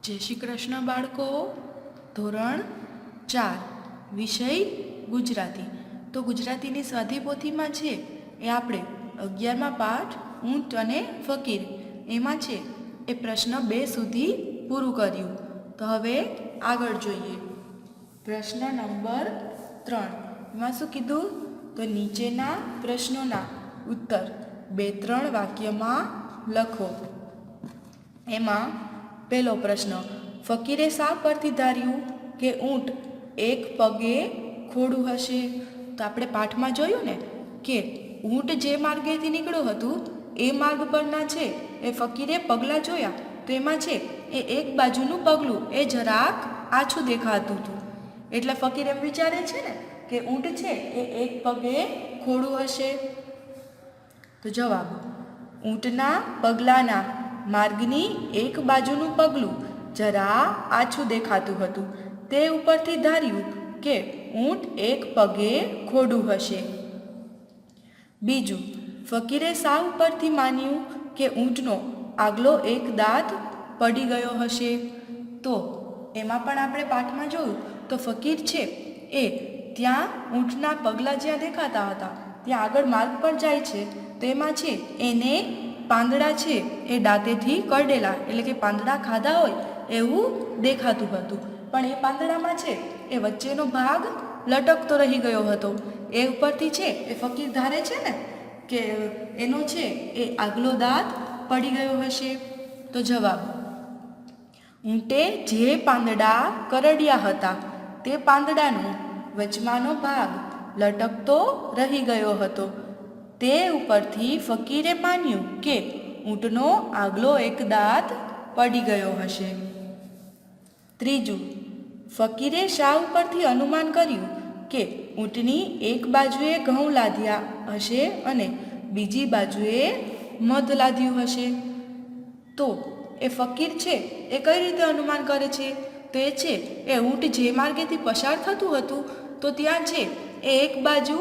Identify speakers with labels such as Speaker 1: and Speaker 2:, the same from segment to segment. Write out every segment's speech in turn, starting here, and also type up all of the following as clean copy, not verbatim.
Speaker 1: જય શ્રી કૃષ્ણ બાળકો. ધોરણ 4 વિષય ગુજરાતી. તો ગુજરાતીની સ્વાધ્યાયપોથીમાં છે એ આપણે 11મા પાઠ ઊંટ અને ફકીર એમાં છે એ પ્રશ્ન 2 સુધી પૂરું કર્યું. તો હવે આગળ જોઈએ. પ્રશ્ન નંબર 3 એમાં શું કીધું? તો નીચેના પ્રશ્નોના ઉત્તર 2-3 વાક્યમાં લખો. એમાં પહેલો પ્રશ્ન, ફકીરે શા પરથી ધાર્યું કે ઊંટ એક પગે ખોડું હશે? તો આપણે પાઠમાં જોયું ને કે ઊંટ જે માર્ગેથી નીકળ્યું હતું એ માર્ગ પરના છે એ ફકીરે પગલાં જોયા તો એમાં છે એ એક બાજુનું પગલું એ જરાક આછું દેખાતું હતું. એટલે ફકીર એમ વિચારે છે ને કે ઊંટ છે એ એક પગે ખોડું હશે. તો જવાબ, ઊંટના પગલાંના માર્ગની એક બાજુનું પગલું જરા આછું દેખાતું હતું. તે ઉપરથી ધાર્યું કે ઊંટ એક પગે ખોડું હશે. બીજું, ફકીરે શા ઉપરથી માન્યું કે ઊંટનો આગલો એક દાંત પડી ગયો હશે? તો એમાં પણ આપણે પાઠમાં જોયું તો ફકીર છે એ ત્યાં ઊંટના પગલાં જ્યાં દેખાતા હતા ત્યાં આગળ માર્ગ પર જાય છે તો એમાં છે એને પાંદડા છે એ દાંતેથી કરડેલા એટલે કે પાંદડા ખાધા હોય એવું દેખાતું હતું. પણ એ પાંદડામાં છે એ વચ્ચેનો ભાગ લટકતો રહી ગયો હતો. એ ઉપરથી છે એ ફકીર ધારે છે ને કે એનો છે એ આગલો દાંત પડી ગયો હશે. તો જવાબ, ઊંટે જે પાંદડા કરડ્યા હતા તે પાંદડાનો વચમાંનો ભાગ લટકતો રહી ગયો હતો. તે ઉપરથી ફકીરે માન્યું કે ઊંટનો આગલો એક દાંત પડી ગયો હશે. ત્રીજું, ફકીરે શા ઉપરથી અનુમાન કર્યું કે ઊંટની એક બાજુએ ઘઉં લાદ્યા હશે અને બીજી બાજુએ મધ લાદ્યું હશે? તો એ ફકીર છે એ કઈ રીતે અનુમાન કરે છે? તો એ છે એ ઊંટ જે માર્ગેથી પસાર થતું હતું તો ત્યાં છે એ એક બાજુ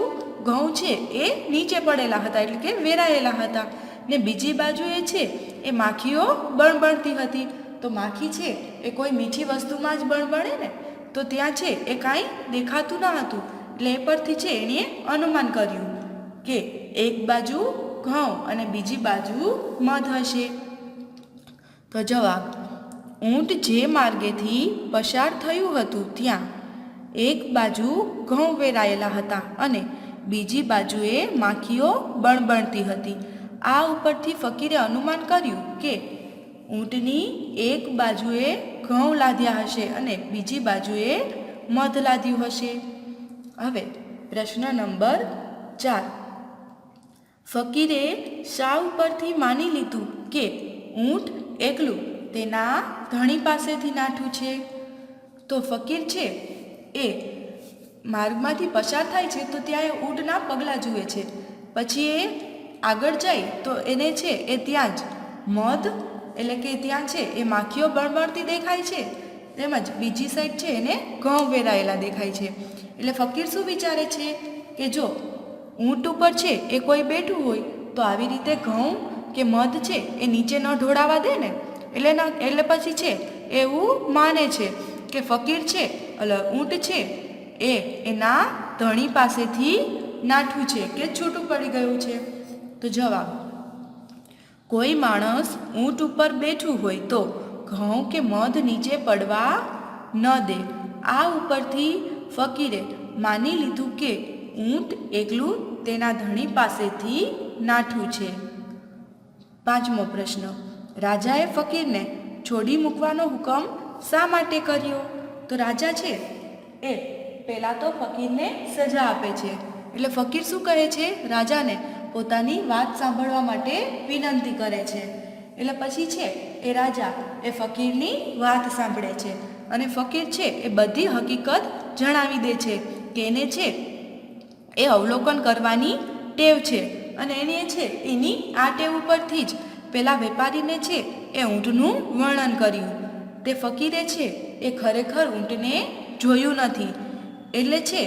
Speaker 1: ઘઉં છે એ નીચે પડેલા હતા એટલે કે વેરાયેલા હતા ને બીજી બાજુ એ છે એ માખીઓ બણબણતી હતી. તો માખી છે એ કોઈ મીઠી વસ્તુમાં જ બણબણે ને તો ત્યાં છે એ કાંઈ દેખાતું ન હતું. એટલે એ પરથી છે એણે અનુમાન કર્યું કે એક બાજુ ઘઉં અને બીજી બાજુ મધ હશે. તો જવાબ, ઊંટ જે માર્ગેથી પસાર થયું હતું ત્યાં એક બાજુ ઘઉં વેરાયેલા હતા અને બીજી બાજુએ માખીઓ બણબણતી હતી. આ ઉપરથી ફકીરે અનુમાન કર્યું કે ઊંટની એક બાજુએ ઘઉં લાદ્યા હશે અને બીજી બાજુએ મધ લાદ્યું હશે. હવે પ્રશ્ન નંબર 4, ફકીરે શા ઉપરથી માની લીધું કે ઊંટ એકલું તેના ધણી પાસેથી નાઠું છે? તો ફકીર છે એ માર્ગમાંથી પસાર થાય છે તો ત્યાં એ ઊંટના પગલાં જુએ છે. પછી એ આગળ જાય તો એને છે એ ત્યાં જ મધ એટલે કે ત્યાં છે એ માખીઓ બળબળતી દેખાય છે તેમજ બીજી સાઈડ છે એને ઘઉં વેરાયેલા દેખાય છે. એટલે ફકીર શું વિચારે છે કે જો ઊંટ ઉપર છે એ કોઈ બેઠું હોય તો આવી રીતે ઘઉં કે મધ છે એ નીચે ન ઢોળાવા દે ને એટલે પછી છે એવું માને છે કે ફકીર છે ઊંટ છે એ એના ધણી પાસેથી નાઠું છે કે છૂટું પડી ગયું છે. તો જવાબ, કોઈ માણસ ઊંટ ઉપર બેઠું હોય તો ઘઉં કે મધ નીચે પડવા ન દે. આ ઉપરથી ફકીરે માની લીધું કે ઊંટ એકલું તેના ધણી પાસેથી નાઠું છે. 5મો પ્રશ્ન, રાજાએ ફકીરને છોડી મૂકવાનો હુકમ શા માટે કર્યો? તો રાજા છે એ પહેલાં તો ફકીરને સજા આપે છે. એટલે ફકીર શું કહે છે? રાજાને પોતાની વાત સાંભળવા માટે વિનંતી કરે છે. એટલે પછી છે એ રાજા એ ફકીરની વાત સાંભળે છે અને ફકીર છે એ બધી હકીકત જણાવી દે છે કે એને છે એ અવલોકન કરવાની ટેવ છે અને એને છે એની આ ટેવ ઉપરથી જ પેલા વેપારીને છે એ ઊંટનું વર્ણન કર્યું. તે ફકીરે છે એ ખરેખર ઊંટને જોયું નથી. એટલે છે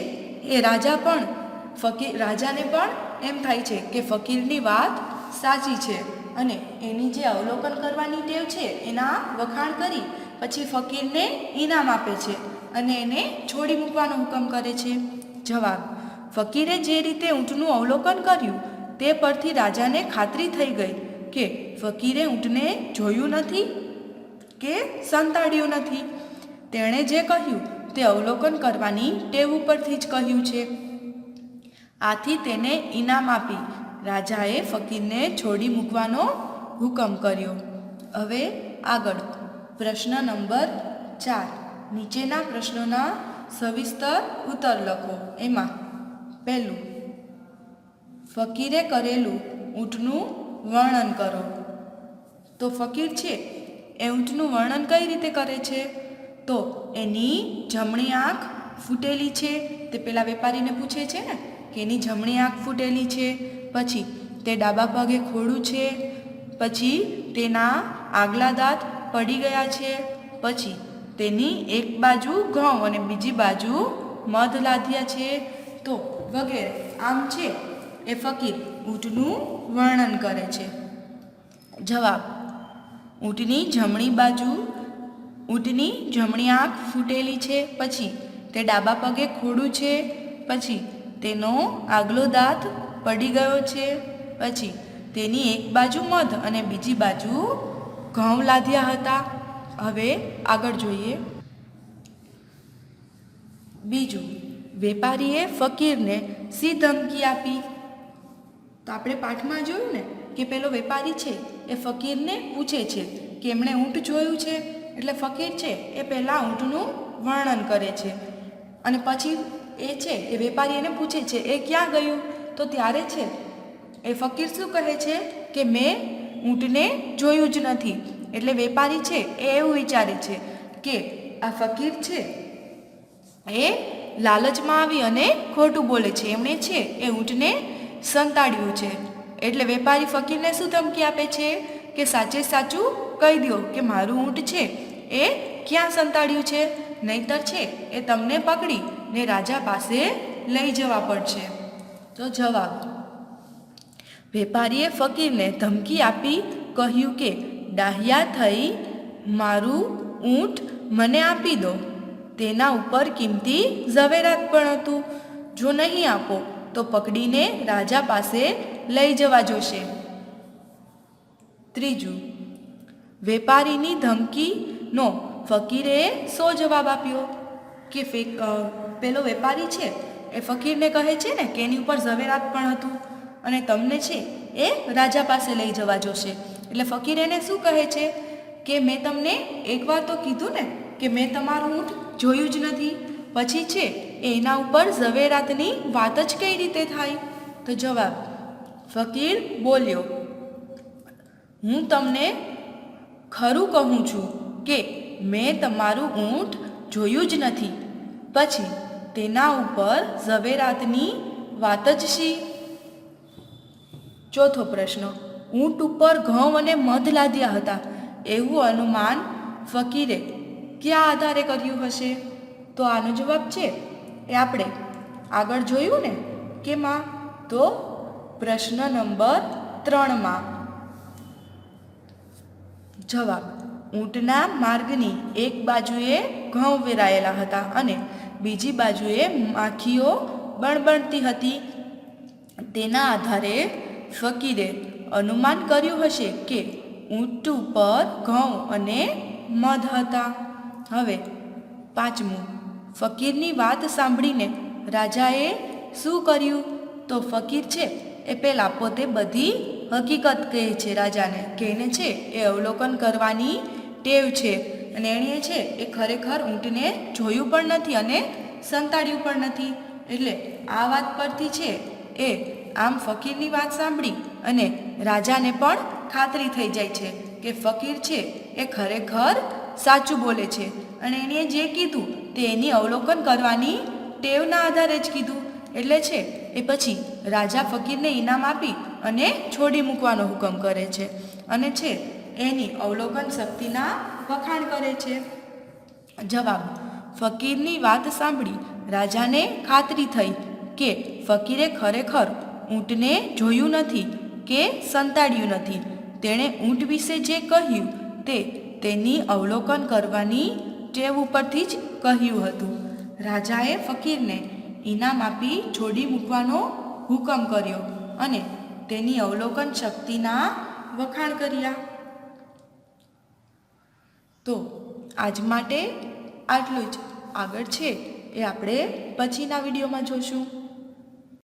Speaker 1: એ રાજાને પણ એમ થાય છે કે ફકીરની વાત સાચી છે અને એની જે અવલોકન કરવાની ટેવ છે એના વખાણ કરી પછી ફકીરને ઇનામ આપે છે અને એને છોડી મૂકવાનો હુકમ કરે છે. જવાબ: ફકીરે જે રીતે ઊંટનું અવલોકન કર્યું તે પરથી રાજાને ખાતરી થઈ ગઈ કે ફકીરે ઊંટને જોયું નથી કે સંતાડ્યું નથી. તેણે જે કહ્યું તે અવલોકન કરવાની ટેવ ઉપરથી જ કહ્યું છે. આથી તેને ઇનામ આપી રાજાએ ફકીરને છોડી મૂકવાનો હુકમ કર્યો. હવે આગળ પ્રશ્ન નંબર 4. નીચેના પ્રશ્નોના સવિસ્તર ઉત્તર લખો. એમાં પહેલું, ફકીરે કરેલું ઊંટનું વર્ણન કરો. તો ફકીર છે એ ઊંટનું વર્ણન કઈ રીતે કરે છે? તો એની જમણી આંખ ફૂટેલી છે. તે પેલા વેપારીને પૂછે છે ને કે એની જમણી આંખ ફૂટેલી છે. પછી તે ડાબા પગે ખોડું છે. પછી તેના આગલા દાંત પડી ગયા છે. પછી તેની એક બાજુ ઘઉં અને બીજી બાજુ મધ લાદ્યા છે. તો વગેરે આમ છે એ ફકીર ઊંટનું વર્ણન કરે છે. જવાબ: ઊંટની જમણી આંખ ફૂટેલી છે. પછી તે ડાબા પગે ખોડું છે. પછી તેનો આગલો દાંત પડી ગયો છે. પછી તેની એક બાજુ મધ અને બીજી બાજુ ઘઉં લાદ્યા હતા. હવે આગળ જોઈએ. બીજું, વેપારીએ ફકીરને સી ધમકી આપી? તો આપણે પાઠમાં જોયું ને કે પેલો વેપારી છે એ ફકીરને પૂછે છે કે એમણે ઊંટ જોયું છે. એટલે ફકીર છે એ પહેલાં ઊંટનું વર્ણન કરે છે અને પછી એ છે એ વેપારી એને પૂછે છે એ ક્યાં ગયું? તો ત્યારે છે એ ફકીર શું કહે છે કે મેં ઊંટને જોયું જ નથી. એટલે વેપારી છે એ એવું વિચારે છે કે આ ફકીર છે એ લાલચમાં આવી અને ખોટું બોલે છે. એમણે છે એ ઊંટને સંતાડ્યું છે. એટલે વેપારી ફકીરને શું ધમકી આપે છે કે સાચે સાચું કહી દો કે મારું ઊંટ છે એ ક્યાં સંતાડ્યું છે, નહીંતર છે એ તમને પકડી ને રાજા પાસે લઈ જવા પડશે. તો જવાબ: વેપારીએ ફકીરને ધમકી આપી કહ્યું કે ડાહ્યા થઈ મારું ઊંટ મને આપી દો. તેના ઉપર કિંમતી ઝવેરાત પણ હતું. જો નહીં આપો તો પકડીને રાજા પાસે લઈ જવા જોશે. ત્રીજું, વેપારીની ધમકીનો ફકીરે શો જવાબ આપ્યો? કે પેલો વેપારી છે એ ફકીરને કહે છે ને કે એની ઉપર ઝવેરાત પણ હતું અને તમને છે એ રાજા પાસે લઈ જવા જોશે. એટલે ફકીર એને શું કહે છે કે મેં તમને એકવાર તો કીધું ને કે મેં તમારું ઊંટ જોયું જ નથી. પછી છે એના ઉપર ઝવેરાતની વાત જ કઈ રીતે થાય? તો જવાબ: ફકીર બોલ્યો, હું તમને ખરું કહું છું કે મેં તમારું ઊંટ જોયું જ નથી. પછી તેના ઉપર ઝવેરાતની વાત જ શી? ચોથો પ્રશ્ન, ઊંટ ઉપર ઘઉં અને મધ લાદ્યા હતા એવું અનુમાન ફકીરે કયા આધારે કર્યું હશે? તો આનો જવાબ છે એ આપણે આગળ જોયું ને કેમાં? તો પ્રશ્ન નંબર 3માં. જવાબ: ઊંટના માર્ગની એક બાજુએ ઘઉં વેરાયેલા હતા અને બીજી બાજુએ માખીઓ બણબણતી હતી. તેના આધારે ફકીરે અનુમાન કર્યું હશે કે ઊંટ ઉપર ઘઉં અને મધ હતા. હવે પાંચમું, ફકીરની વાત સાંભળીને રાજાએ શું કર્યું? તો ફકીર છે એ પહેલાં પોતે બધી હકીકત કહે છે રાજાને કે એને છે એ અવલોકન કરવાની ટેવ છે અને એણે છે એ ખરેખર ઊંટને જોયું પણ નથી અને સંતાડ્યું પણ નથી. એટલે આ વાત પરથી છે એ આમ ફકીરની વાત સાંભળી અને રાજાને પણ ખાતરી થઈ જાય છે કે ફકીર છે એ ખરેખર સાચું બોલે છે અને એણે જે કીધું તે એની અવલોકન કરવાની ટેવના આધારે જ કીધું. એટલે છે એ પછી રાજા ફકીરને ઇનામ આપી અને છોડી મૂકવાનો હુકમ કરે છે અને છે એની અવલોકન શક્તિના વખાણ કરે છે. જવાબ: ફકીરની વાત સાંભળી રાજાને ખાતરી થઈ કે ફકીરે ખરેખર ઊંટને જોયું નથી કે સંતાડ્યું નથી. તેણે ઊંટ વિશે જે કહ્યું તે તેની અવલોકન કરવાની ટેવ ઉપરથી જ કહ્યું હતું. રાજાએ ફકીરને ઇનામ આપી છોડી મૂકવાનો હુકમ કર્યો અને તેની અવલોકન શક્તિના વખાણ કર્યા. તો આજ માટે આટલું જ. આગળ છે એ આપણે પછીના વિડીયોમાં જોશું.